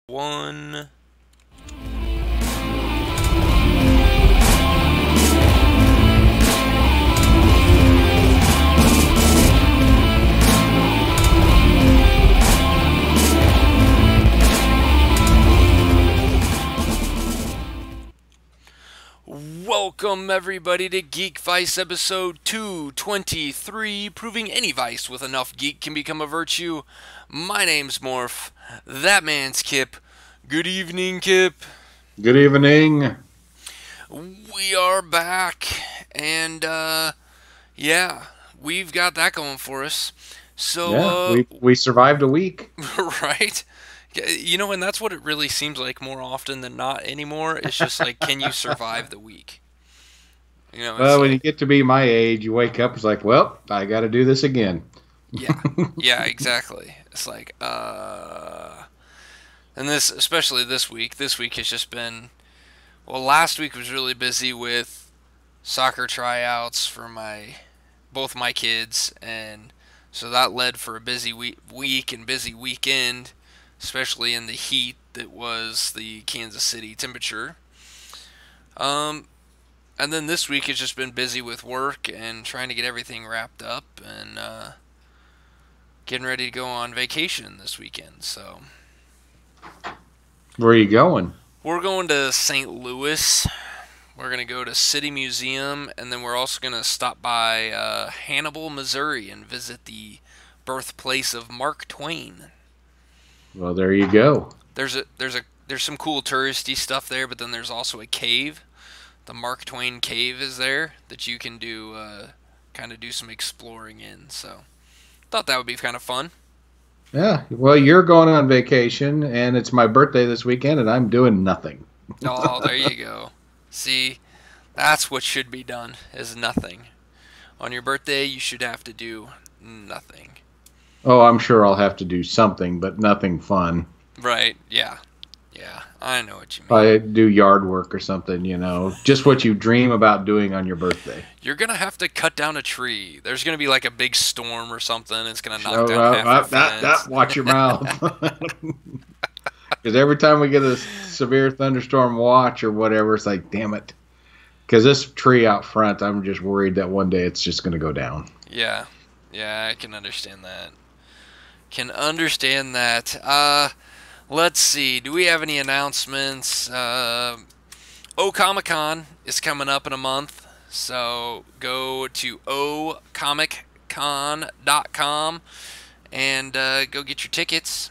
One. Welcome everybody to Geekvice episode 223, proving any vice with enough geek can become a virtue. My name's Morph, that man's Kip. Good evening, Kip. Good evening. We are back, and yeah, we've got that going for us. So we survived a week. Right? You know, and that's what it really seems like more often than not anymore. It's just like, can you survive the week? You know, well, when you get to be my age, you wake up, it's like, well, I got to do this again. Yeah, exactly. It's like, and this, especially this week has just been, well, last week was really busy with soccer tryouts for both my kids, and so that led for a busy week and busy weekend, especially in the heat that was the Kansas City temperature. And then this week has just been busy with work and trying to get everything wrapped up and getting ready to go on vacation this weekend. So, where are you going? We're going to St. Louis. We're going to go to City Museum, and then we're also going to stop by Hannibal, Missouri, and visit the birthplace of Mark Twain. Well, there you go. There's some cool touristy stuff there, but then there's also a cave. The Mark Twain cave is there that you can do kind of do some exploring in. So, thought that would be kind of fun. Yeah. Well, you're going on vacation, and it's my birthday this weekend, and I'm doing nothing. Oh, there you go. See, that's what should be done, is nothing. On your birthday, you should have to do nothing. Oh, I'm sure I'll have to do something, but nothing fun. Right, yeah. Yeah, I know what you mean. I do yard work or something, you know, just what you dream about doing on your birthday. You're going to have to cut down a tree. There's going to be like a big storm or something. It's going to knock down half the fence. Watch your mouth. Because every time we get a severe thunderstorm watch or whatever, it's like, damn it. Because this tree out front, I'm just worried that one day it's just going to go down. Yeah, I can understand that. Let's see. Do we have any announcements? Comic-Con is coming up in a month, so go to ocomiccon.com and go get your tickets.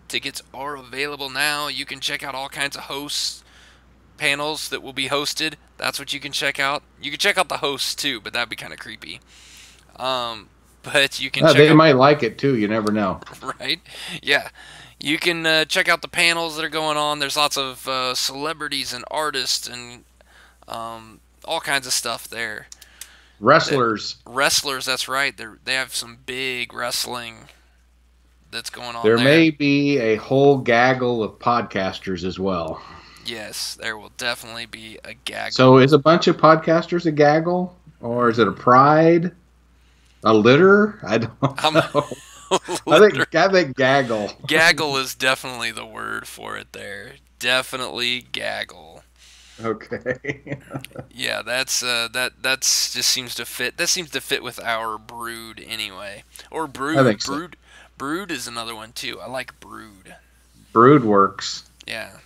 Tickets are available now. You can check out all kinds of hosts, panels that will be hosted. That's what you can check out. You can check out the hosts too, but that'd be kind of creepy. But you can. They might like it too. You never know. Right? Yeah. You can check out the panels that are going on. There's lots of celebrities and artists and all kinds of stuff there. Wrestlers. Wrestlers, that's right. They have some big wrestling that's going on there. There may be a whole gaggle of podcasters as well. Yes, there will definitely be a gaggle. So is a bunch of podcasters a gaggle? Or is it a pride? A litter? I don't know. I think gaggle. Gaggle is definitely the word for it there. Definitely gaggle. Okay. Yeah, that's just seems to fit. That seems to fit with our brood anyway. Or brood. I think so. Brood is another one too. I like brood. Brood works. Yeah.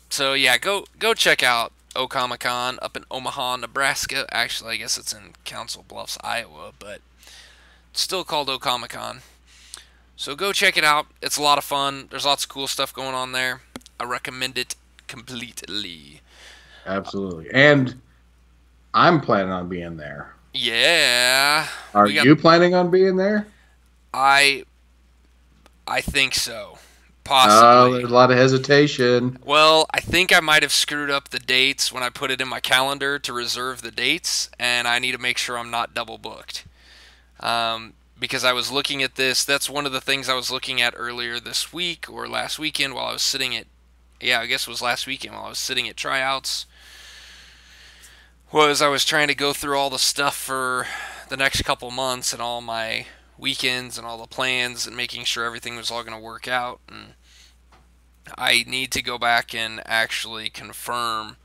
So yeah, go check out Comic-Con up in Omaha, Nebraska. Actually, I guess it's in Council Bluffs, Iowa, but still called Comic-Con. So go check it out. It's a lot of fun. There's lots of cool stuff going on there. I recommend it completely. Absolutely. And I'm planning on being there. Yeah. Are you planning on being there? I think so. Possibly. There's a lot of hesitation. Well, I think I might have screwed up the dates when I put it in my calendar to reserve the dates, and I need to make sure I'm not double booked. Because I was looking at this. That's one of the things I was looking at earlier this week or last weekend while I was sitting at, I guess it was last weekend while I was sitting at tryouts, was I was trying to go through all the stuff for the next couple months and all my weekends and all the plans and making sure everything was all going to work out. And I need to go back and actually confirm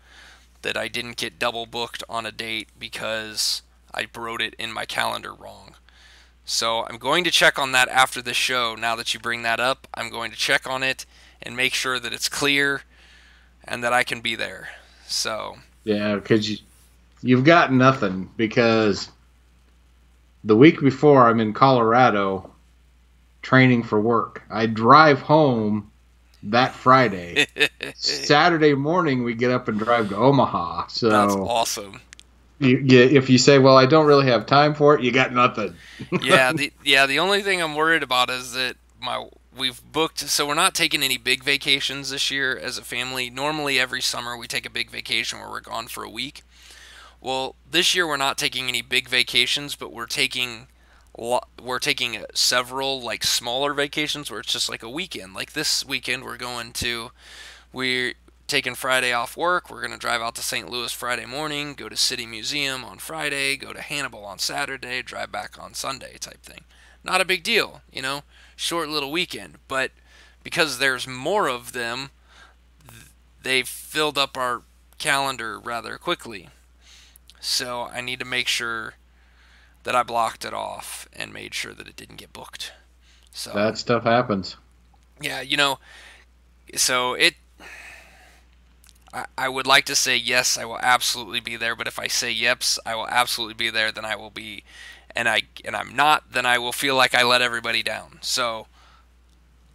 that I didn't get double booked on a date because I wrote it in my calendar wrong. So I'm going to check on that after the show. Now that you bring that up, I'm going to check on it and make sure that it's clear and that I can be there. So yeah, because you've got nothing, because the week before I'm in Colorado training for work. I drive home that Friday. Saturday morning we get up and drive to Omaha. So that's awesome. If you say, well, I don't really have time for it, you got nothing. The only thing I'm worried about is that we've booked, so we're not taking any big vacations this year as a family. Normally every summer we take a big vacation where we're gone for a week. Well, this year we're not taking any big vacations, but we're taking several like smaller vacations where it's just like a weekend. Like this weekend we're taking Friday off work. We're going to drive out to St. Louis Friday morning, go to City Museum on Friday, go to Hannibal on Saturday, drive back on Sunday type thing. Not a big deal, short little weekend. But because there's more of them, they've filled up our calendar rather quickly. So I need to make sure that I blocked it off and made sure that it didn't get booked. So that stuff happens. Yeah, so I would like to say yes, I will absolutely be there, but if I say yes, I will absolutely be there, then I will be, and I'm not, then I will feel like I let everybody down. So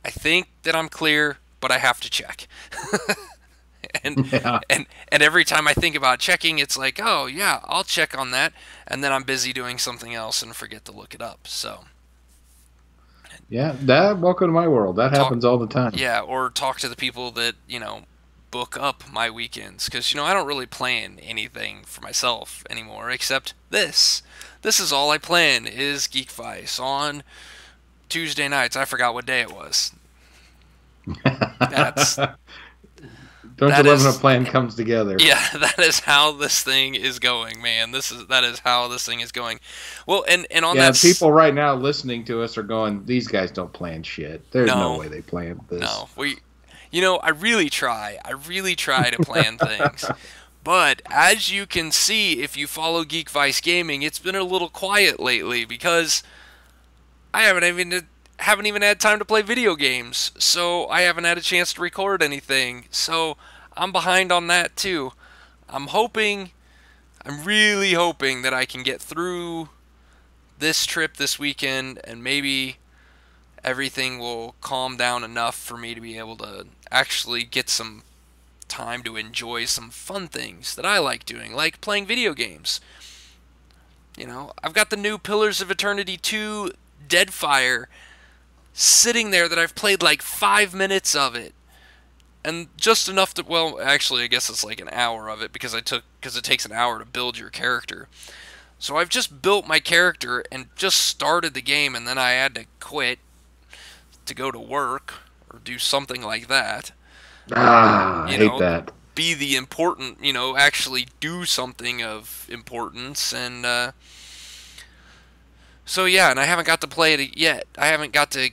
I think that I'm clear, but I have to check. and every time I think about checking, it's like, oh yeah, I'll check on that, and then I'm busy doing something else and forget to look it up. So yeah, welcome to my world. That happens all the time. Yeah, or talk to the people that book up my weekends, because I don't really plan anything for myself anymore except this. This is all I plan is Geekvice on Tuesday nights. I forgot what day it was. Don't you love when a plan comes together? Yeah, that is how this thing is going, man. That is how this thing is going. Well, and on that, people right now listening to us are going, these guys don't plan shit. There's no way they planned this. No, I really try. I really try to plan things. But as you can see, if you follow Geekvice Gaming, it's been a little quiet lately because I haven't even had time to play video games. So I haven't had a chance to record anything. So I'm behind on that too. I'm really hoping that I can get through this trip this weekend and maybe everything will calm down enough for me to be able to actually get some time to enjoy some fun things that I like doing, like playing video games. I've got the new Pillars of Eternity 2 Deadfire sitting there that I've played like 5 minutes of it. And just enough to, well, actually I guess it's like an hour of it because it takes an hour to build your character. So I've just built my character and just started the game, and then I had to quit to go to work or do something like that. I hate that. Be the important, actually do something of importance. And so yeah, and I haven't got to play it yet. I haven't got to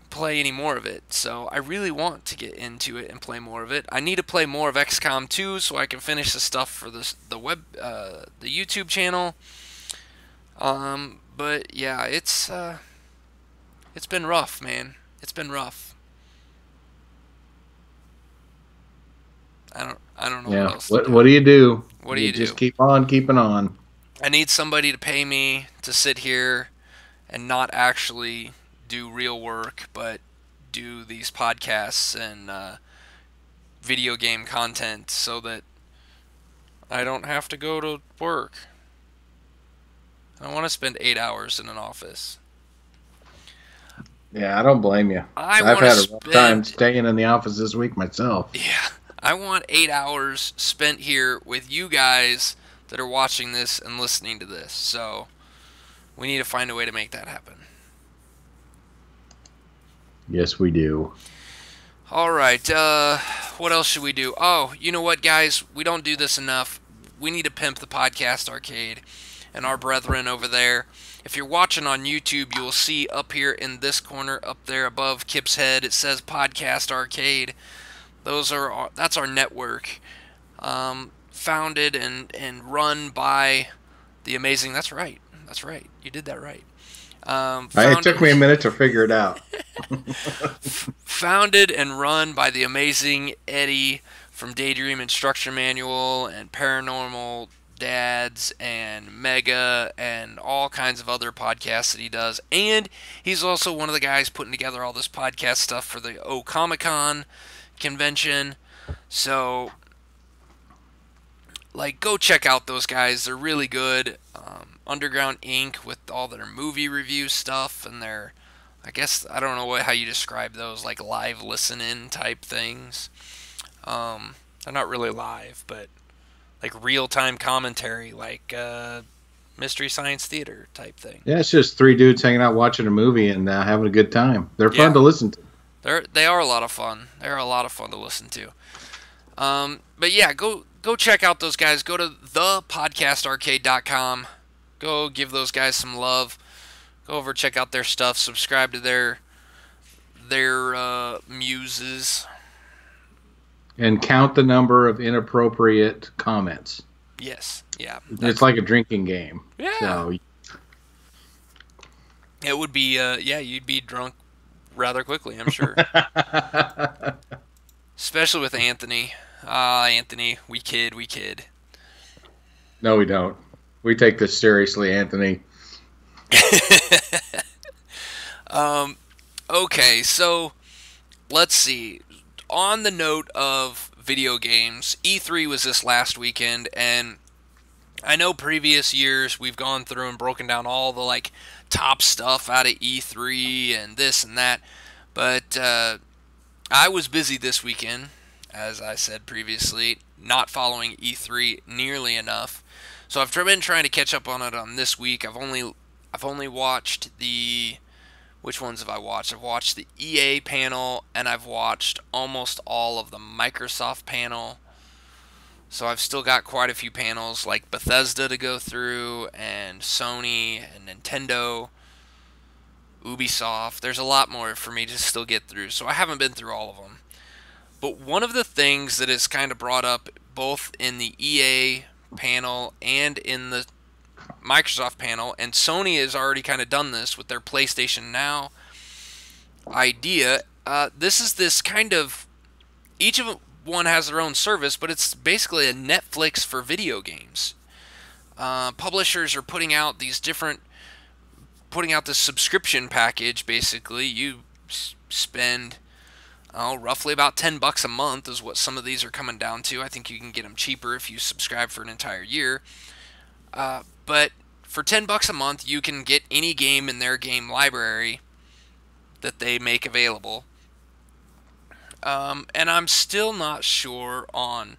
play any more of it. So I really want to get into it and play more of it. I need to play more of XCOM 2 so I can finish the stuff for the YouTube channel. But yeah, it's been rough, man. It's been rough. I don't know what else to do. What do you do? What do you do? Just keep on keeping on. I need somebody to pay me to sit here and not actually do real work, but do these podcasts and video game content so that I don't have to go to work. I don't want to spend 8 hours in an office. Yeah, I don't blame you. I've had a rough time staying in the office this week myself. Yeah, I want 8 hours spent here with you guys that are watching this and listening to this. So we need to find a way to make that happen. Yes, we do. All right, what else should we do? Oh, you know what, guys? We don't do this enough. We need to pimp the podcast arcade. and our brethren over there. If you're watching on YouTube, you will see up here in this corner, up there above Kip's head, it says Podcast Arcade. That's our network, founded and run by the amazing. That's right. You did that right. It took me a minute to figure it out. Founded and run by the amazing Eddie from Daydream Instruction Manual and Paranormal Dads and Mega and all kinds of other podcasts that he does. And he's also one of the guys putting together all this podcast stuff for the Comic-Con convention. So, go check out those guys. They're really good. Underground Inc. with all their movie review stuff and their, I guess, I don't know how you describe those, live listen-in type things. They're not really live, but real-time commentary, Mystery Science Theater type thing. Yeah, it's just three dudes hanging out watching a movie and having a good time. They're fun to listen to. They are a lot of fun. They're a lot of fun to listen to. But yeah, go check out those guys. Go to thepodcastarcade.com. Go give those guys some love. Go over, check out their stuff. Subscribe to their muses. And count the number of inappropriate comments. Yes. Yeah. It's like a drinking game. Yeah. So. It would be, you'd be drunk rather quickly, I'm sure. Especially with Anthony. Anthony, we kid. No, we don't. We take this seriously, Anthony. Okay, so let's see. On the note of video games, E3 was this last weekend, and I know previous years we've gone through and broken down all the top stuff out of E3 and this and that, but I was busy this weekend, as I said previously, not following E3 nearly enough. So I've been trying to catch up on it on this week. I've only watched which ones have I watched? I've watched the EA panel, and I've watched almost all of the Microsoft panel. So I've still got quite a few panels like Bethesda to go through, and Sony, and Nintendo, Ubisoft. There's a lot more for me to still get through, so I haven't been through all of them. But one of the things that is kind of brought up both in the EA panel and in the Microsoft panel, and Sony has already kind of done this with their PlayStation Now idea. This is this kind of, each of one has their own service, but it's basically a Netflix for video games. Publishers are putting out this subscription package. Basically, you spend roughly about $10 a month is what some of these are coming down to. I think you can get them cheaper if you subscribe for an entire year. But for $10 a month, you can get any game in their game library that they make available. And I'm still not sure on,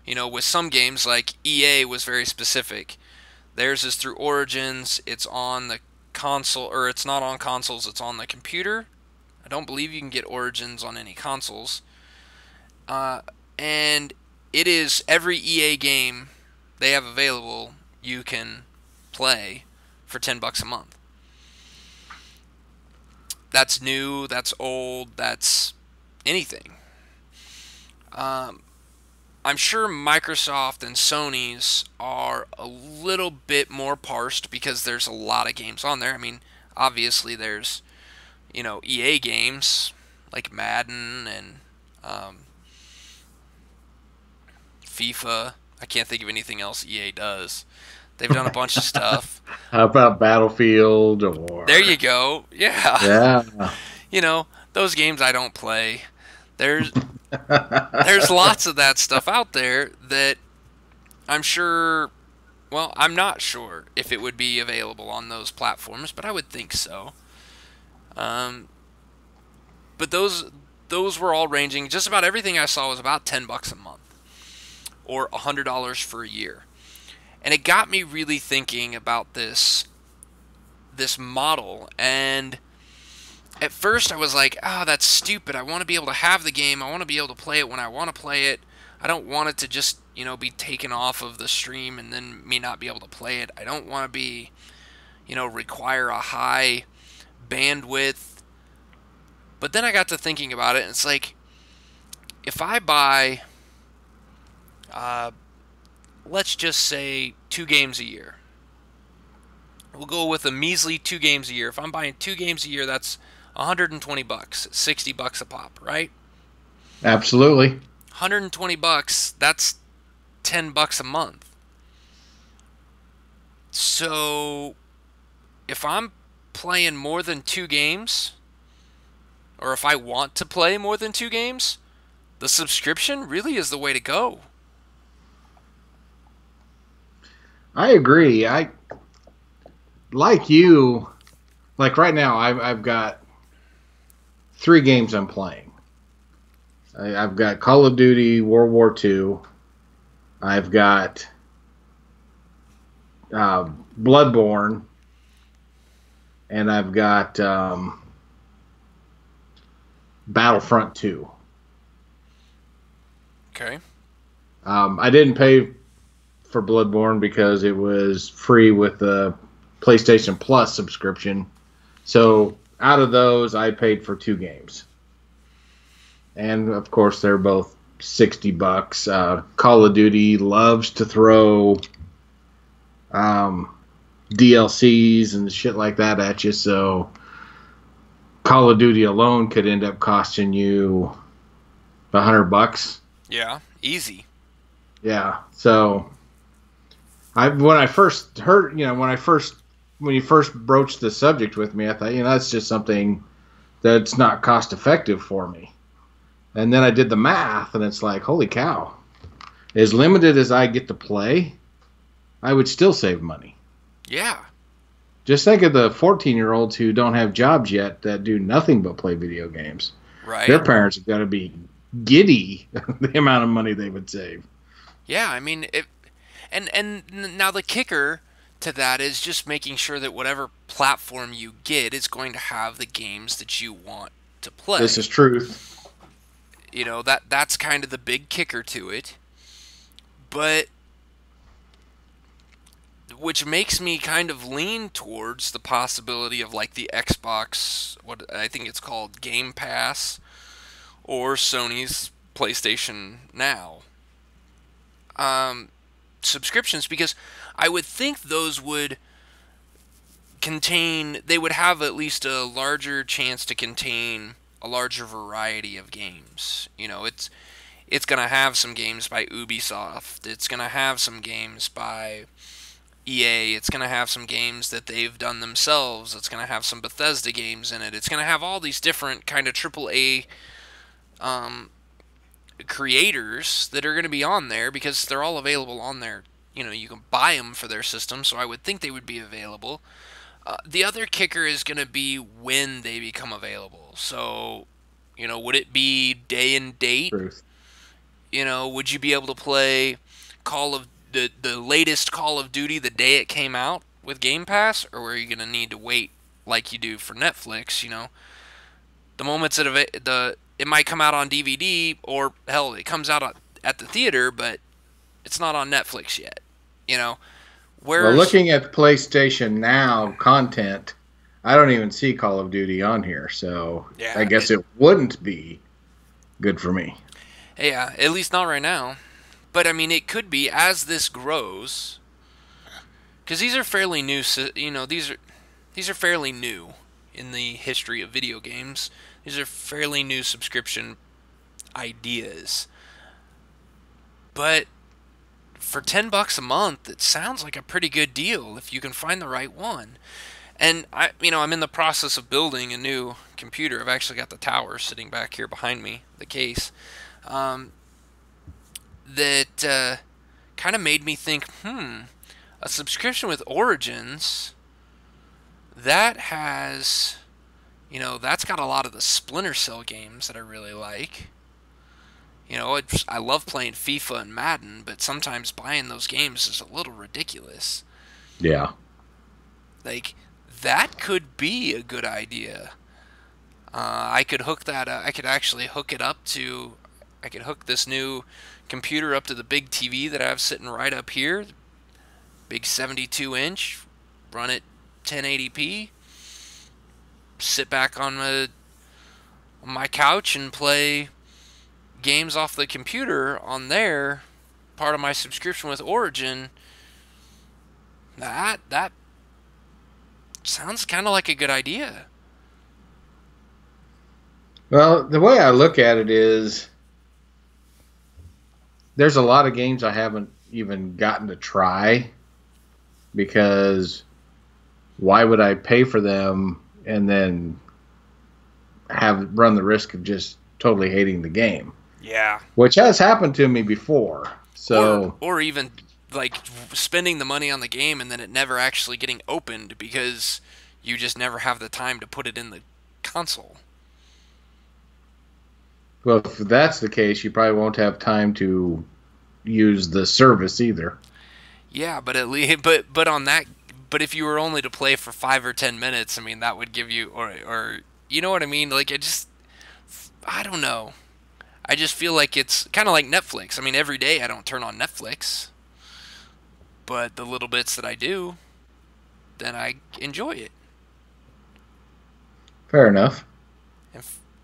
with some games like EA was very specific. Theirs is through Origins. It's on the console, or it's not on consoles. It's on the computer. I don't believe you can get Origins on any consoles. And it is every EA game they have available you can play for $10 a month. That's new, that's old, that's anything. I'm sure Microsoft and Sony's are a little bit more parsed because there's a lot of games on there. I mean, obviously there's, EA games like Madden and FIFA. I can't think of anything else EA does. They've done a bunch of stuff. How about Battlefield or... There you go. Yeah. Yeah. Those games I don't play. There's lots of that stuff out there that I'm sure... Well, I'm not sure if it would be available on those platforms, but I would think so. But those were all ranging. Just about everything I saw was about $10 a month, or $100 for a year, and it got me really thinking about this model. And at first I was like, "Oh, that's stupid. I want to be able to have the game. I want to be able to play it when I want to play it. I don't want it to just, be taken off of the stream and then me not be able to play it. I don't want to be, require a high bandwidth. But then I got to thinking about it, and it's like, if I buy, uh, let's just say 2 games a year. We'll go with a measly 2 games a year. If I'm buying 2 games a year, that's $120, $60 a pop, right? Absolutely. $120, that's $10 a month. So if I'm playing more than 2 games, or if I want to play more than 2 games, the subscription really is the way to go. I agree. I like you. Like right now, I've got 3 games I'm playing. I've got Call of Duty World War II. I've got Bloodborne, and I've got Battlefront 2. Okay. I didn't pay for Bloodborne because it was free with the PlayStation Plus subscription. So out of those, I paid for 2 games. And of course, they're both $60. Call of Duty loves to throw DLCs and shit like that at you. So Call of Duty alone could end up costing you $100. Yeah, easy. Yeah. So when I first heard, when you first broached the subject with me, I thought, that's just something that's not cost effective for me. And then I did the math, and it's like, holy cow. As limited as I get to play, I would still save money. Yeah. Just think of the 14-year-olds who don't have jobs yet that do nothing but play video games. Right. Their parents have got to be giddy the amount of money they would save. Yeah, I mean, and now the kicker to that is just making sure that whatever platform you get is going to have the games that you want to play. This is truth. That's kind of the big kicker to it. But which makes me kind of lean towards the possibility of like the Xbox, what I think it's called, Game Pass, or Sony's PlayStation Now subscriptions, because I would think those would they would have at least a larger chance to contain a larger variety of games. It's going to have some games by Ubisoft. It's going to have some games by EA. It's going to have some games that they've done themselves. It's going to have some Bethesda games in it. It's going to have all these different kind of AAA creators that are going to be on there, because they're all available on there. You can buy them for their system, so I would think they would be available. The other kicker is going to be when they become available. So, would it be day and date? Truth. Would you be able to play the latest Call of Duty the day it came out with Game Pass, or are you going to need to wait like you do for Netflix? The moments that it might come out on DVD, or hell, it comes out at the theater, but it's not on Netflix yet. Well, looking at PlayStation Now content, I don't even see Call of Duty on here, so yeah, I guess it wouldn't be good for me. Yeah, at least not right now. But I mean, it could be as this grows, because these are fairly new. These are fairly new in the history of video games. These are fairly new subscription ideas. But for $10 a month, it sounds like a pretty good deal if you can find the right one. And I'm in the process of building a new computer. I've actually got the tower sitting back here behind me, the case. That kind of made me think, a subscription with Origins that has, that's got a lot of the Splinter Cell games that I really like. I love playing FIFA and Madden, but sometimes buying those games is a little ridiculous. Yeah. Like, that could be a good idea. I could actually hook it up to I could hook this new computer up to the big TV that I have sitting right up here, big 72-inch, run it 1080p, sit back on my couch and play games off the computer on there, part of my subscription with Origin. That sounds kind of like a good idea. Well, the way I look at it is there's a lot of games I haven't even gotten to try because why would I pay for them and then run the risk of just totally hating the game? Yeah. Which has happened to me before. So or even like spending the money on the game and then it never actually getting opened because you just never have the time to put it in the console. Well, if that's the case, you probably won't have time to use the service either. Yeah, but at least, but on that, but if you were only to play for 5 or 10 minutes, I mean, that would give you, or you know what I mean? Like, I don't know. I just feel like it's kind of like Netflix. I mean, every day I don't turn on Netflix, but the little bits that I do, then I enjoy it. Fair enough.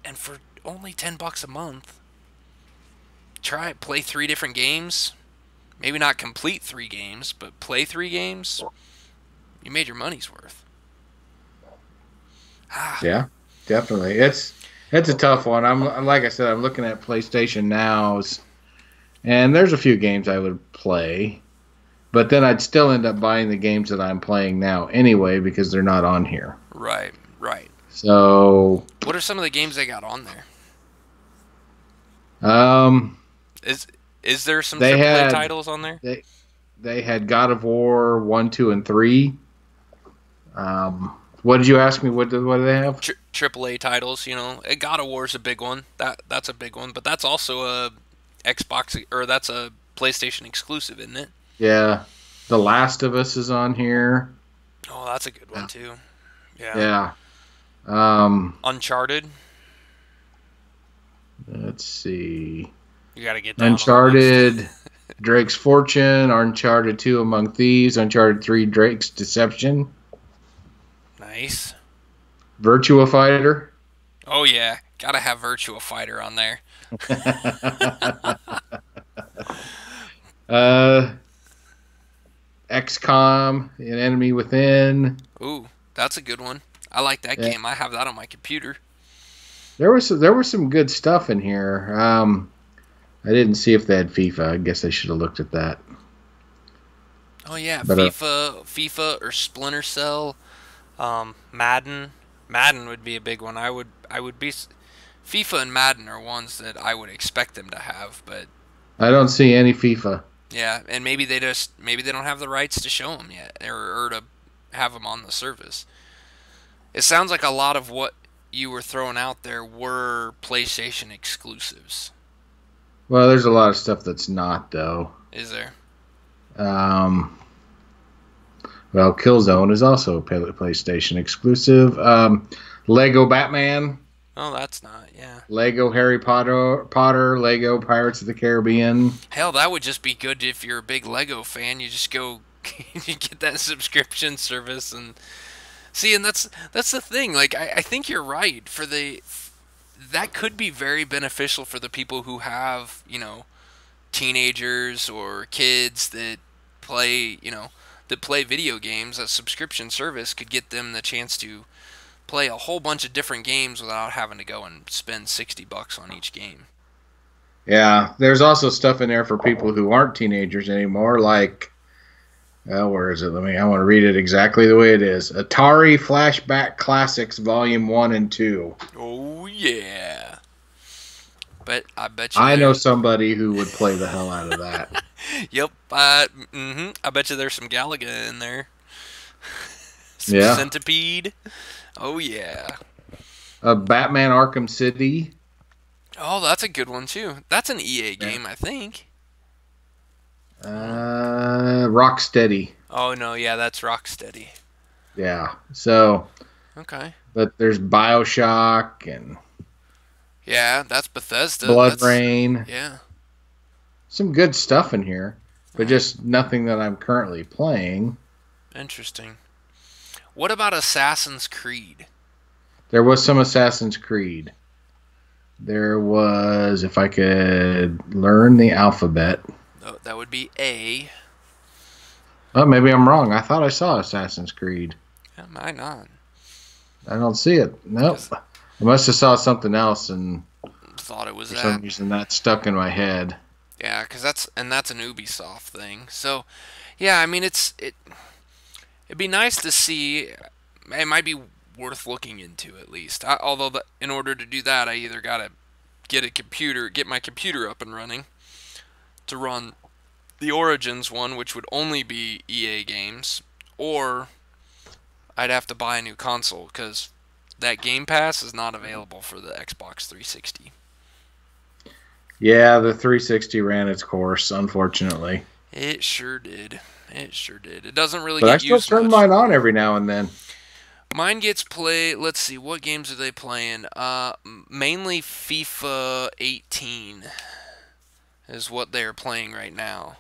And for only $10 a month, play 3 different games. Maybe not complete 3 games, but play 3 games. You made your money's worth. Yeah, definitely. It's a tough one. I'm like I said, I'm looking at PlayStation Now's, and there's a few games I would play, but then I'd still end up buying the games that I'm playing now anyway because they're not on here. Right. So, what are some of the games they got on there? Is there some AAA titles on there? They had God of War 1, 2, and 3. What did you ask me? What do they have? AAA titles, you know. God of War is a big one. That's a big one, but that's also a Xbox or that's a PlayStation exclusive, isn't it? Yeah. The Last of Us is on here. Oh, that's a good one too. Yeah. Uncharted. Let's see. You got to get down Uncharted, Drake's Fortune, Uncharted 2 Among Thieves, Uncharted 3 Drake's Deception. Nice. Virtua Fighter. Oh yeah, got to have Virtua Fighter on there. XCOM, An Enemy Within. Ooh, that's a good one. I like that game. I have that on my computer. There was some good stuff in here. I didn't see if they had FIFA. I guess I should have looked at that. Oh yeah, but, FIFA or Splinter Cell, Madden. Madden would be a big one. I would be. FIFA and Madden are ones that I would expect them to have, but I don't see any FIFA. Yeah, and maybe they don't have the rights to show them yet, or to have them on the service. It sounds like a lot of what you were throwing out there were PlayStation exclusives. Well, there's a lot of stuff that's not, though. Is there? Well, Killzone is also a PlayStation exclusive. Lego Batman. Oh, that's not, yeah. Lego Harry Potter, Lego Pirates of the Caribbean. Hell, that would just be good if you're a big Lego fan. You just go you get that subscription service and see, and that's the thing. Like, I think you're right. That could be very beneficial for the people who have, you know, teenagers or kids that play video games. A subscription service could get them the chance to play a whole bunch of different games without having to go and spend $60 on each game. Yeah, there's also stuff in there for people who aren't teenagers anymore, like, where is it? I want to read it exactly the way it is. Atari Flashback Classics Volume 1 and 2. Oh, yeah. But I bet you... I know somebody who would play the hell out of that. Yep. I bet you there's some Galaga in there. Some Centipede. Oh, yeah. Batman Arkham City. Oh, that's a good one, too. That's an EA game, I think. Rocksteady. Oh, no, yeah, that's Rocksteady. Yeah, so... Okay. But there's BioShock and... Yeah, that's Bethesda. Blood That's Rain. yeah. Some good stuff in here, but Oh, just nothing that I'm currently playing. interesting. What about Assassin's Creed? There was some Assassin's Creed. There was, if I could learn the alphabet. Oh, that would be A. Oh, maybe I'm wrong. I thought I saw Assassin's Creed. Am I not? I don't see it. Nope. Because I must have saw something else, and thought it was for some that. reason that stuck in my head. Yeah, because that's an Ubisoft thing. So, yeah, I mean it'd be nice to see. It might be worth looking into at least. Although in order to do that, I either gotta get my computer up and running to run the Origins one, which would only be EA games, or I'd have to buy a new console because that Game Pass is not available for the Xbox 360. Yeah, the 360 ran its course, unfortunately. It sure did. It sure did. It doesn't really But I get still used turn much. mine on every now and then. Mine gets played. Let's see, what games are they playing? Mainly FIFA 18 is what they're playing right now.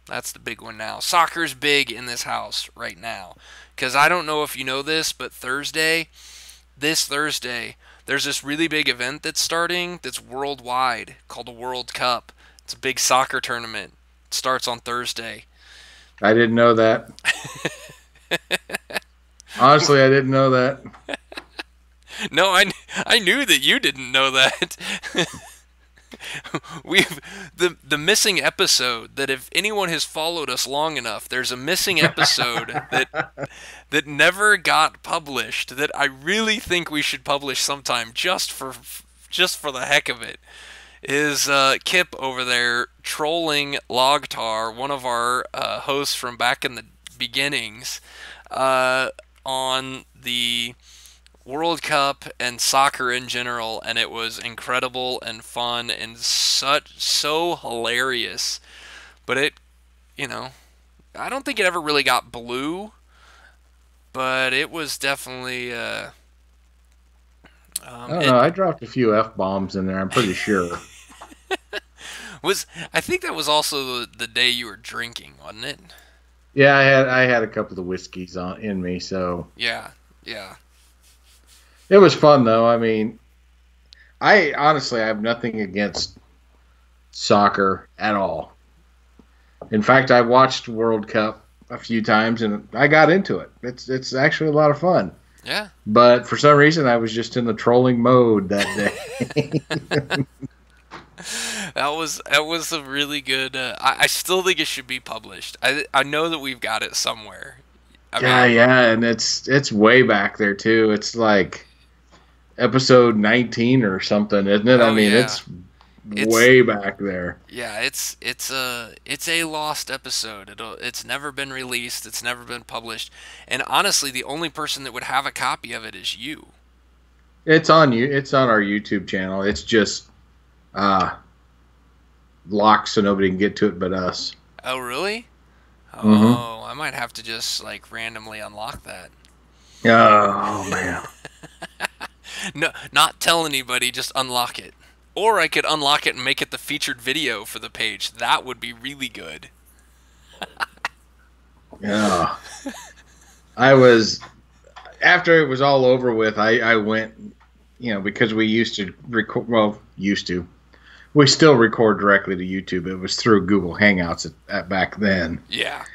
That's the big one now. Soccer's big in this house right now. Because I don't know if you know this, but this Thursday, there's this really big event that's starting that's worldwide called the World Cup. It's a big soccer tournament. It starts on Thursday. I didn't know that. Honestly, I didn't know that. No, I knew that you didn't know that. We've the missing episode that if anyone has followed us long enough, there's a missing episode that never got published that I really think we should publish sometime just for the heck of it. Is Kip over there trolling Logtar, one of our hosts from back in the beginnings, on the World Cup and soccer in general, and it was incredible and fun and so hilarious. But you know, I don't think it ever really got blue, but it was definitely I don't it know. I dropped a few F-bombs in there, I'm pretty sure. was. I think that was also the day you were drinking, wasn't it? Yeah, I had a couple of whiskeys in me, so Yeah, yeah. it was fun though. I mean, I honestly have nothing against soccer at all. In fact, I watched World Cup a few times and I got into it. It's actually a lot of fun. Yeah. But for some reason, I was just in the trolling mode that day. That was a really good. I still think it should be published. I know that we've got it somewhere. I Yeah, mean, yeah, and it's way back there too. It's like episode 19 or something, isn't it? I oh mean, yeah, it's it's way back there. yeah, it's a lost episode. It's never been released. It's never been published. And honestly, the only person that would have a copy of it is you. It's on you. It's on our YouTube channel. It's just uh locked so nobody can get to it but us. Oh really? Mm-hmm. Oh, I might have to just like randomly unlock that. Oh man. No, not tell anybody, just unlock it. Or I could unlock it and make it the featured video for the page. That would be really good. Yeah. I was after it was all over with. I went, because we used to record. Well, used to. We still record directly to YouTube. It was through Google Hangouts at back then. Yeah.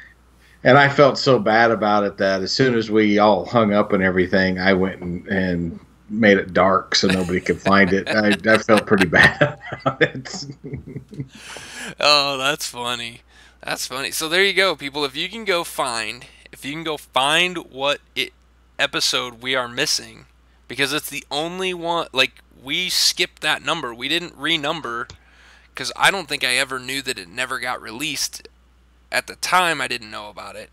And I felt so bad about it that as soon as we all hung up and everything, I went and made it dark so nobody could find it. I felt pretty bad about it. Oh, that's funny. That's funny. So there you go, people. If you can go find what episode we are missing, because it's the only one. Like we skipped that number. We didn't renumber because I don't think I ever knew that it never got released. At the time, I didn't know about it.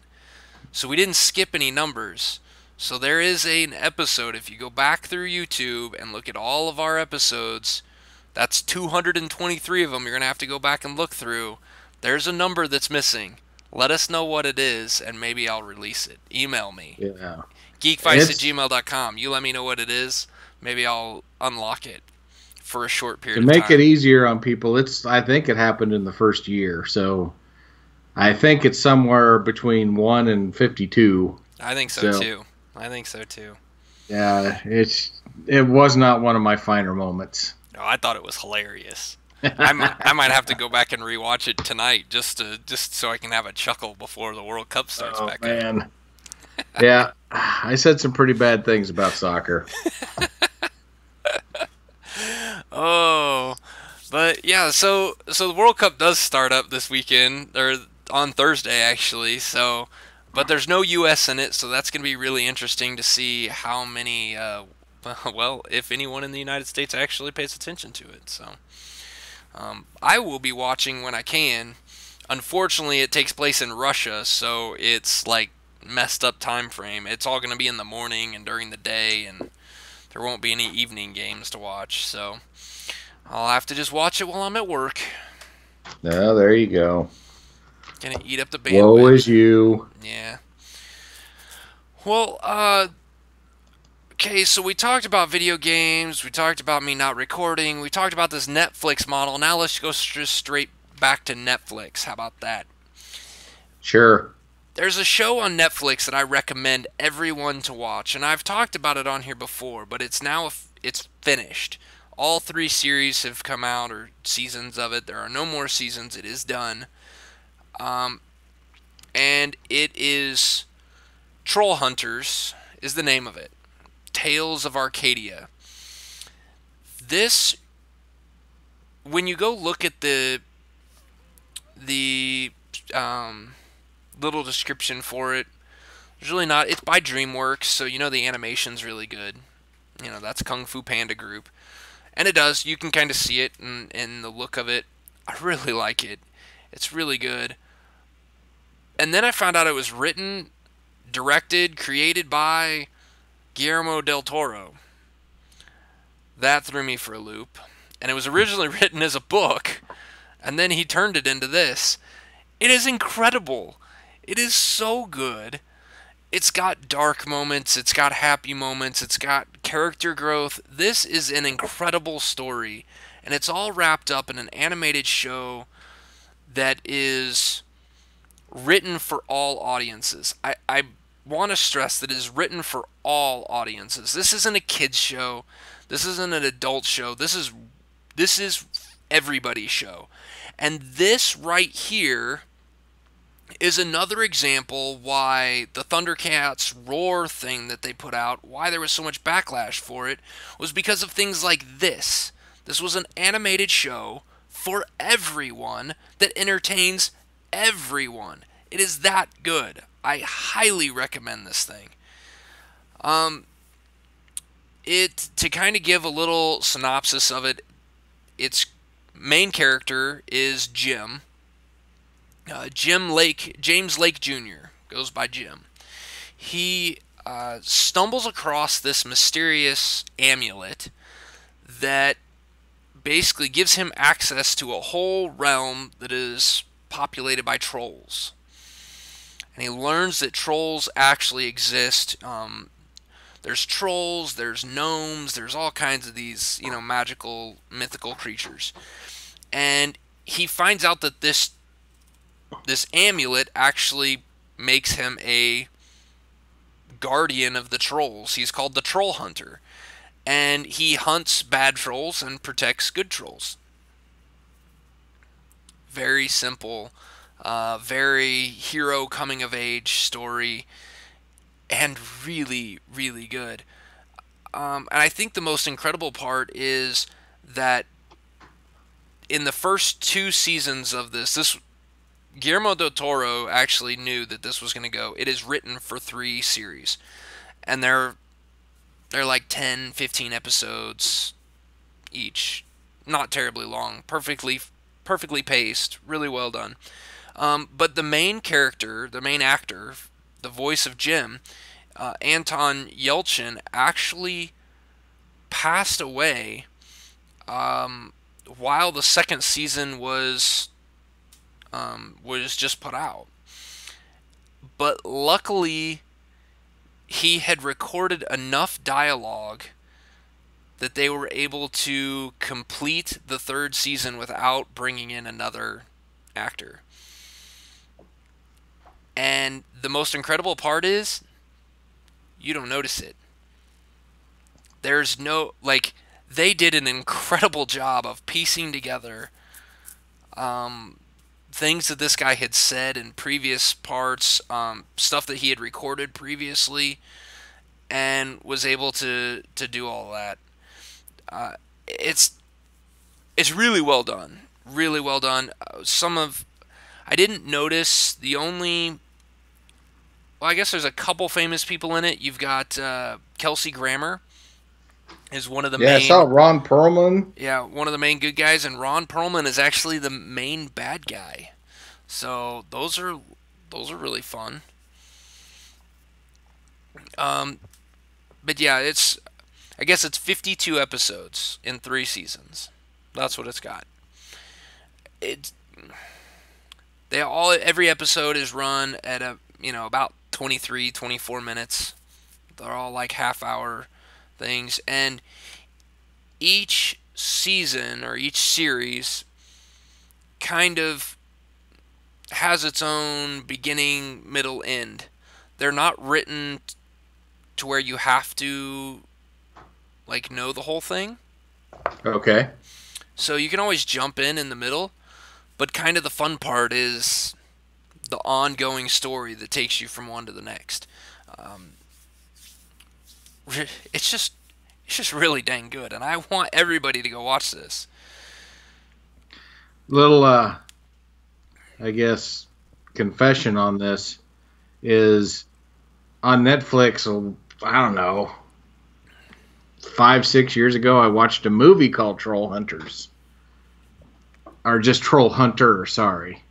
So we didn't skip any numbers. So there is an episode, if you go back through YouTube and look at all of our episodes, that's 223 of them you're going to have to go back and look through. There's a number that's missing. Let us know what it is, and maybe I'll release it. Email me. Yeah. Geekvice@gmail.com. You let me know what it is. Maybe I'll unlock it for a short To period of make it time. easier on people, I think it happened in the first year, so I think it's somewhere between 1 and 52. I think so So too. I think so too. yeah, it was not one of my finer moments. No, I thought it was hilarious. I might have to go back and rewatch it tonight just so I can have a chuckle before the World Cup starts Oh back up. man, yeah, I said some pretty bad things about soccer. Oh, but yeah, so the World Cup does start up this weekend or on Thursday actually. So, but there's no U.S. in it, so that's going to be really interesting to see how many, well, if anyone in the United States actually pays attention to it. So, I will be watching when I can. Unfortunately, it takes place in Russia, so it's like messed up time frame. It's all going to be in the morning and during the day, and there won't be any evening games to watch. So I'll have to just watch it while I'm at work. No, there you go. Gonna eat up the Woe bandwidth. is you. Yeah. Well, okay, so we talked about video games, we talked about me not recording, we talked about this Netflix model. Now let's go straight back to Netflix. How about that? Sure. There's a show on Netflix that I recommend everyone to watch, and I've talked about it on here before, but it's finished. All 3 series have come out, or seasons of it. There are no more seasons. It is done. Um, and it is Trollhunters is the name of it. Tales of Arcadia. This, when you go look at the little description for it, there's really not. It's by DreamWorks, so you know the animation's really good. You know, that's Kung Fu Panda Group. And it does. You can kind of see it in the look of it. I really like it. It's really good. And then I found out it was written, directed, created by Guillermo del Toro. That threw me for a loop. And it was originally written as a book, and then he turned it into this. It is incredible. It is so good. It's got dark moments, it's got happy moments, it's got character growth. This is an incredible story, and it's all wrapped up in an animated show that is written for all audiences. I want to stress that it is written for all audiences. This isn't a kids show. This isn't an adult show. This is everybody's show. And this right here is another example why the Thundercats Roar thing that they put out, why there was so much backlash for it, was because of things like this. This was an animated show for everyone that entertains everyone. It is that good. I highly recommend this thing. It to kind of give a little synopsis of it, its main character is Jim. James Lake Jr. goes by Jim. He stumbles across this mysterious amulet that basically gives him access to a whole realm that is populated by trolls. And he learns that trolls actually exist. There's trolls, there's gnomes, there's all kinds of these, magical, mythical creatures. And he finds out that this amulet actually makes him a guardian of the trolls. He's called the Trollhunter. And he hunts bad trolls and protects good trolls. Very simple, very hero coming of age story, and really, really good. And I think the most incredible part is that in the first 2 seasons of this Guillermo del Toro actually knew that this was going to go. It is written for 3 series, and they're like 10, 15 episodes each. Not terribly long, perfectly paced, really well done. But the main character, the main actor, the voice of Jim, Anton Yelchin, actually passed away while the second season was just put out. But luckily, he had recorded enough dialogue that they were able to complete the third season without bringing in another actor. And the most incredible part is you don't notice it. There's no, like, they did an incredible job of piecing together things that this guy had said in previous parts, stuff that he had recorded previously, and was able to do all that. It's really well done, really well done. I didn't notice the only. Well, I guess there's a couple famous people in it. You've got Kelsey Grammer is one of the Yeah, I main. saw Ron Perlman. Yeah, one of the main good guys, and Ron Perlman is actually the main bad guy. So those are really fun. But yeah, I guess it's 52 episodes in 3 seasons. That's what it's got. Every episode is run at about 23, 24 minutes. They're all like half-hour things, and each season or each series kind of has its own beginning, middle, end. They're not written to where you have to like know the whole thing. Okay. So you can always jump in the middle, but kind of the fun part is the ongoing story that takes you from one to the next. It's just really dang good, and I want everybody to go watch this. Little, I guess, confession on this is on Netflix. I don't know, 5-6 years ago, I watched a movie called Trollhunters, or just Trollhunter. Sorry,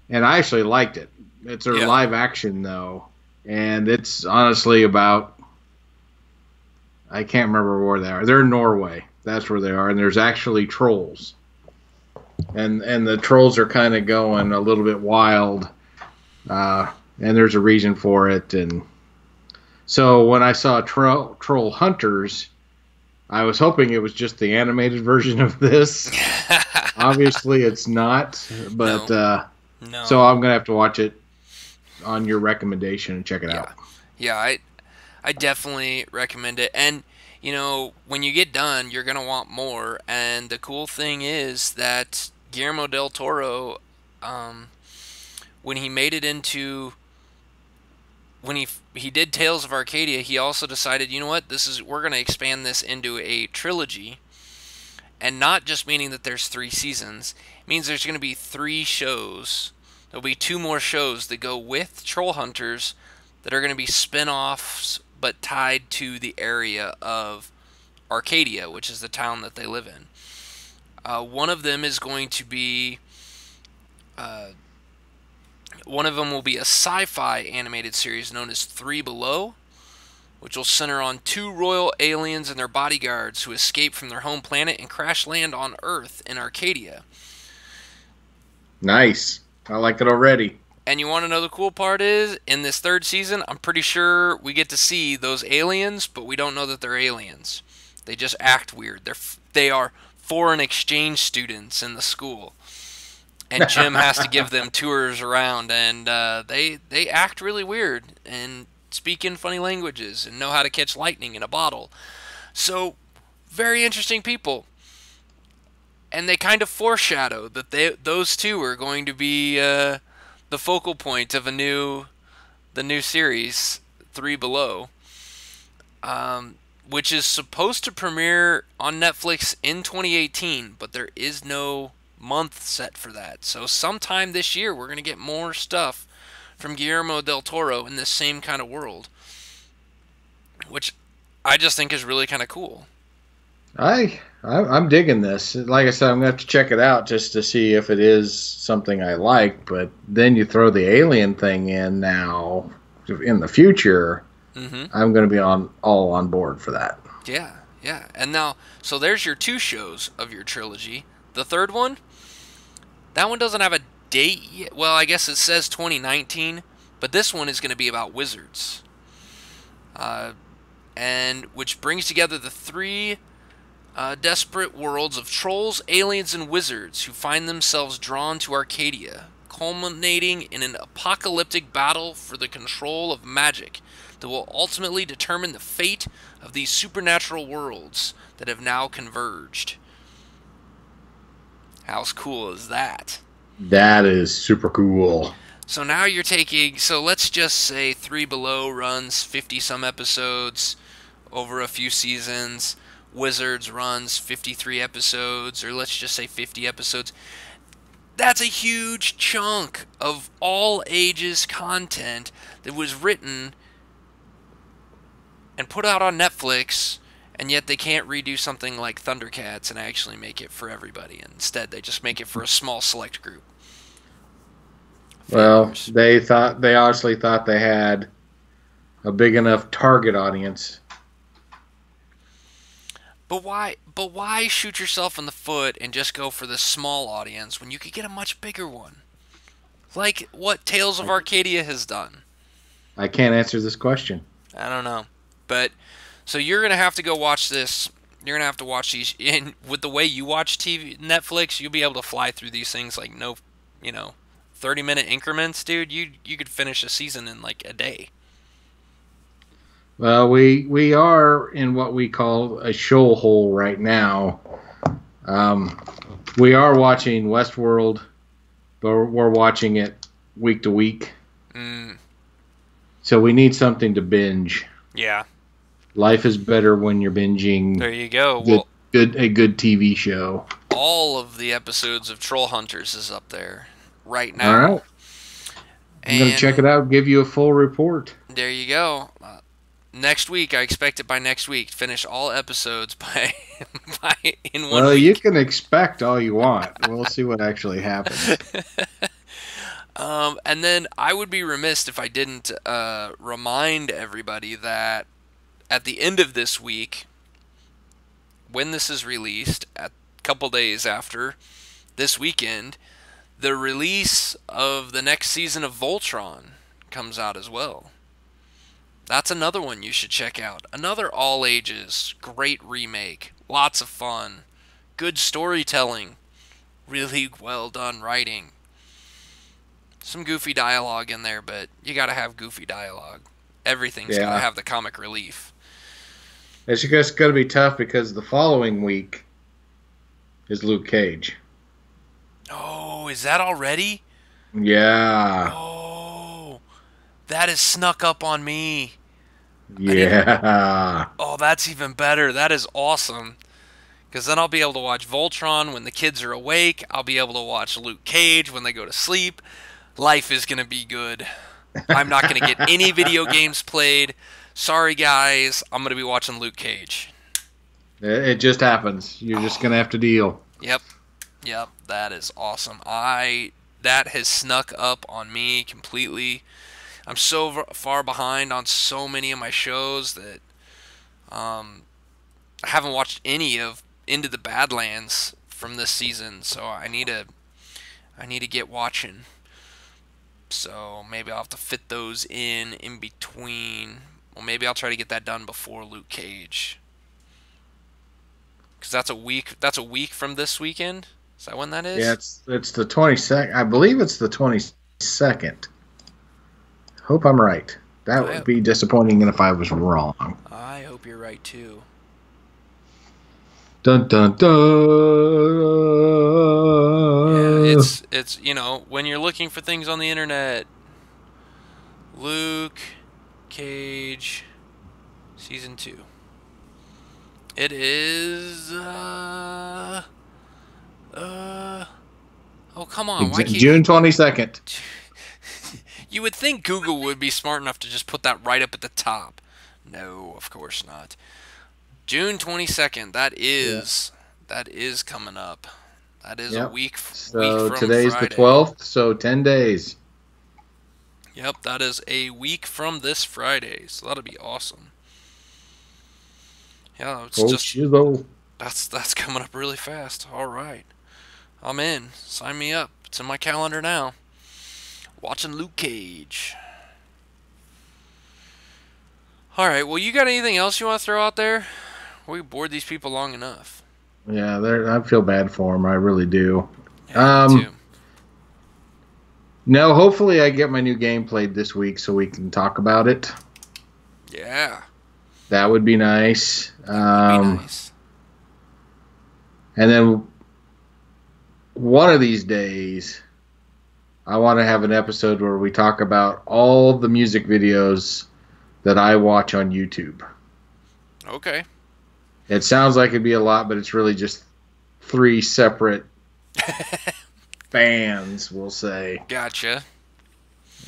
and I actually liked it. It's a live action though, and it's honestly about. I can't remember where they are. They're in Norway. That's where they are. And there's actually trolls. And the trolls are kind of going a little bit wild. And there's a reason for it. And so when I saw Trollhunters, I was hoping it was just the animated version of this. Obviously, it's not. But no. So I'm going to have to watch it on your recommendation and check it out. Yeah, I definitely recommend it. And, when you get done, you're going to want more. And the cool thing is that Guillermo del Toro, when he made it into... When he did Tales of Arcadia, he also decided, you know what, we're going to expand this into a trilogy. And not just meaning that there's 3 seasons. It means there's going to be 3 shows. There'll be 2 more shows that go with Trollhunters that are going to be spin-offs but tied to the area of Arcadia, which is the town that they live in. One of them is going to be... one of them will be a sci-fi animated series known as 3 Below, which will center on 2 royal aliens and their bodyguards who escape from their home planet and crash land on Earth in Arcadia. Nice. I like it already. And you want to know the cool part is, in this 3rd season, I'm pretty sure we get to see those aliens, but we don't know that they're aliens. They just act weird. They are foreign exchange students in the school. And Jim has to give them tours around, and they act really weird and speak in funny languages and know how to catch lightning in a bottle. So, very interesting people. And they kind of foreshadow that those 2 are going to be... the focal point of the new series, 3 Below, which is supposed to premiere on Netflix in 2018, but there is no month set for that. So sometime this year, we're going to get more stuff from Guillermo del Toro in this same kind of world, which I just think is really kind of cool. I'm digging this. Like I said, I'm going to have to check it out just to see if it is something I like. But then you throw the alien thing in now in the future. Mm-hmm. I'm going to be all on board for that. Yeah. And now, so there's your 2 shows of your trilogy. The 3rd one, that one doesn't have a date yet. Well, I guess it says 2019, but this one is going to be about wizards. And which brings together the 3 Desperate worlds of trolls, aliens, and wizards who find themselves drawn to Arcadia, culminating in an apocalyptic battle for the control of magic that will ultimately determine the fate of these supernatural worlds that have now converged. How cool is that? That is super cool. So now you're taking, so let's just say Three Below runs 50 some episodes over a few seasons. Wizards runs 53 episodes, or let's just say 50 episodes. That's a huge chunk of all ages content that was written and put out on Netflix, and yet they can't redo something like Thundercats and actually make it for everybody. Instead, they just make it for a small select group. Well, Failures. they honestly thought they had a big enough target audience. But why shoot yourself in the foot and just go for the small audience when you could get a much bigger one? Like what Tales of Arcadia has done. I can't answer this question. I don't know. But so you're going to have to go watch this. You're going to have to watch these and with the way you watch TV Netflix, you'll be able to fly through these things like no, 30-minute increments, dude. You could finish a season in like a day. Well, we are in what we call a show hole right now. We are watching Westworld, but we're watching it week to week. So we need something to binge. Yeah. Life is better when you're binging. There you go. A good TV show. All of the episodes of Trollhunters is up there right now. All right. I'm going to check it out, give you a full report. There you go. Next week, I expect it by next week. Finish all episodes in 1 week. Well, you can expect all you want. We'll see what actually happens. And then I would be remiss if I didn't remind everybody that at the end of this week, when this is released, a couple days after this weekend, the release of the next season of Voltron comes out as well. That's another one you should check out. Another all ages, great remake, lots of fun, good storytelling, really well done writing. Some goofy dialogue in there, but you gotta have goofy dialogue. Everything's gotta have the comic relief. It's just going to be tough because the following week is Luke Cage. Oh, is that already? Yeah. Oh, that is snuck up on me. Yeah. Oh, that's even better. That is awesome. Because then I'll be able to watch Voltron when the kids are awake. I'll be able to watch Luke Cage when they go to sleep. Life is going to be good. I'm not going to get any video games played. Sorry, guys. I'm going to be watching Luke Cage. It just happens. You're just going to have to deal. Yep. That is awesome. That has snuck up on me completely. I'm so far behind on so many of my shows that I haven't watched any of Into the Badlands from this season, so I need to get watching. So maybe I'll have to fit those in between. Well, maybe I'll try to get that done before Luke Cage. Because that's a week from this weekend. Is that when that is? Yeah, it's the 22nd. I believe it's the 22nd. Hope I'm right. That would be disappointing if I was wrong. I hope you're right too. Dun dun dun. Yeah, it's when you're looking for things on the internet, Luke Cage season 2. It is oh come on, why can't June 22nd. You would think Google would be smart enough to just put that right up at the top. No, of course not. June 22nd. That is coming up. That is a week So from today's Friday. the 12th, so 10 days. Yep, that is a week from this Friday. So that'll be awesome. Yeah, it's that's coming up really fast. All right. I'm in. Sign me up. It's in my calendar now. Watching Luke Cage. Alright, well, you got anything else you want to throw out there? We bored these people long enough. Yeah, I feel bad for him. I really do. Yeah, me too. No, hopefully I get my new game played this week so we can talk about it. Yeah. That would be nice. That would be nice. And then one of these days, I want to have an episode where we talk about all the music videos that I watch on YouTube. Okay. It sounds like it'd be a lot, but it's really just 3 separate bands, we'll say. Gotcha.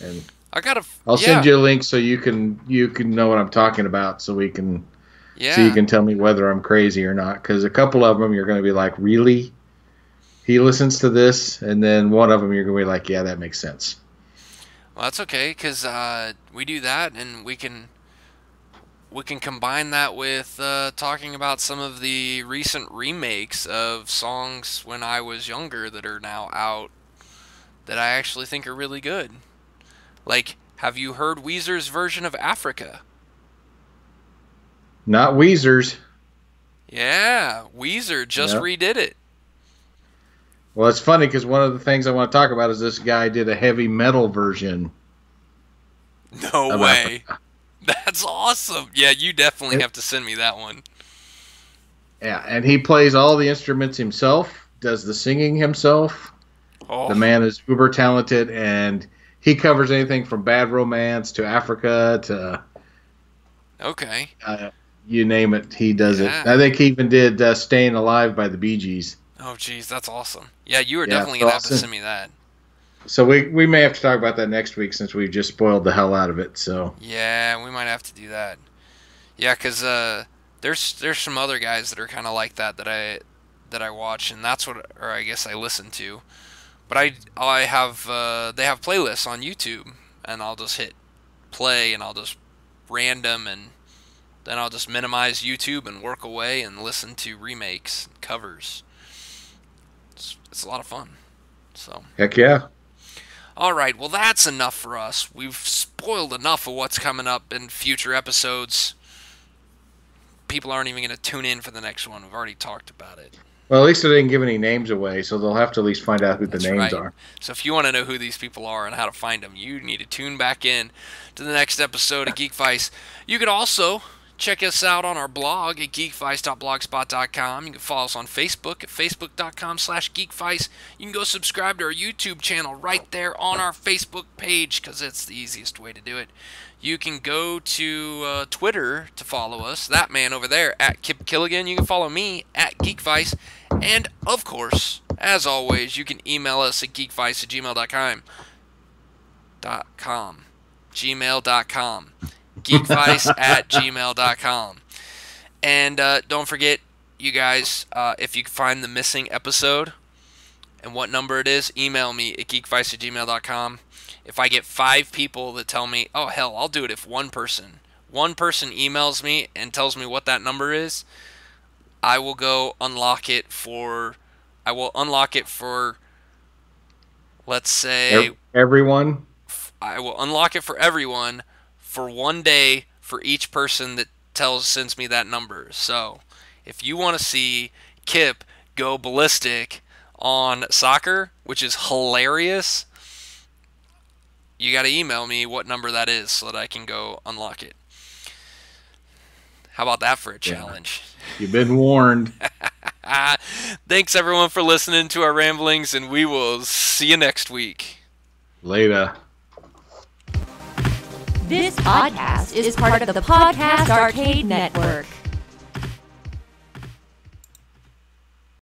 And I'll send you a link so you can know what I'm talking about, so we can so you can tell me whether I'm crazy or not. Because a couple of them you're going to be like, really? He listens to this, and then one of them you're going to be like, yeah, that makes sense. Well, that's okay, because we do that, and we can combine that with talking about some of the recent remakes of songs when I was younger that are now out that I actually think are really good. Like, have you heard Weezer's version of Africa? Not Weezer's. Yeah, Weezer just redid it. Well, it's funny because one of the things I want to talk about is this guy did a heavy metal version. No way. Africa. That's awesome. Yeah, you definitely have to send me that one. Yeah, and he plays all the instruments himself, does the singing himself. Oh. The man is uber talented, and he covers anything from Bad Romance to Africa to... Okay. You name it, he does it. I think he even did Staying Alive by the Bee Gees. Oh, geez, that's awesome. Yeah, you are definitely going to have to send me that. So we may have to talk about that next week since we've just spoiled the hell out of it. So yeah, we might have to do that. Yeah, because there's some other guys that are kind of like that I watch, and that's what, or I guess I listen to. But I have they have playlists on YouTube, and I'll just hit play, and I'll just random, and then I'll just minimize YouTube and work away and listen to remakes, covers. It's a lot of fun. So heck yeah. All right, well, that's enough for us. We've spoiled enough of what's coming up in future episodes. People aren't even going to tune in for the next one. We've already talked about it. Well, at least they didn't give any names away, so they'll have to at least find out who the names are. So if you want to know who these people are and how to find them, you need to tune back in to the next episode of Geekvice. You could also check us out on our blog at geekvice.blogspot.com. You can follow us on Facebook at facebook.com/geekvice. You can go subscribe to our YouTube channel right there on our Facebook page because it's the easiest way to do it. You can go to Twitter to follow us. That man over there at Kip Killigan. You can follow me at Geekvice. And, of course, as always, you can email us at geekvice@gmail.com. Gmail.com. Geekvice@gmail.com. And don't forget, you guys, if you can find the missing episode and what number it is, email me at geekvice@gmail.com. If I get 5 people that tell me, oh, hell, I'll do it if one person emails me and tells me what that number is, I will go unlock it for, let's say... Everyone? I will unlock it for everyone for 1 day for each person that sends me that number. So, if you want to see Kip go ballistic on soccer, which is hilarious, you got to email me what number that is so that I can go unlock it. How about that for a challenge? You've been warned. Thanks, everyone, for listening to our ramblings, and we will see you next week. Later. This podcast is part of the Podcast Arcade Network.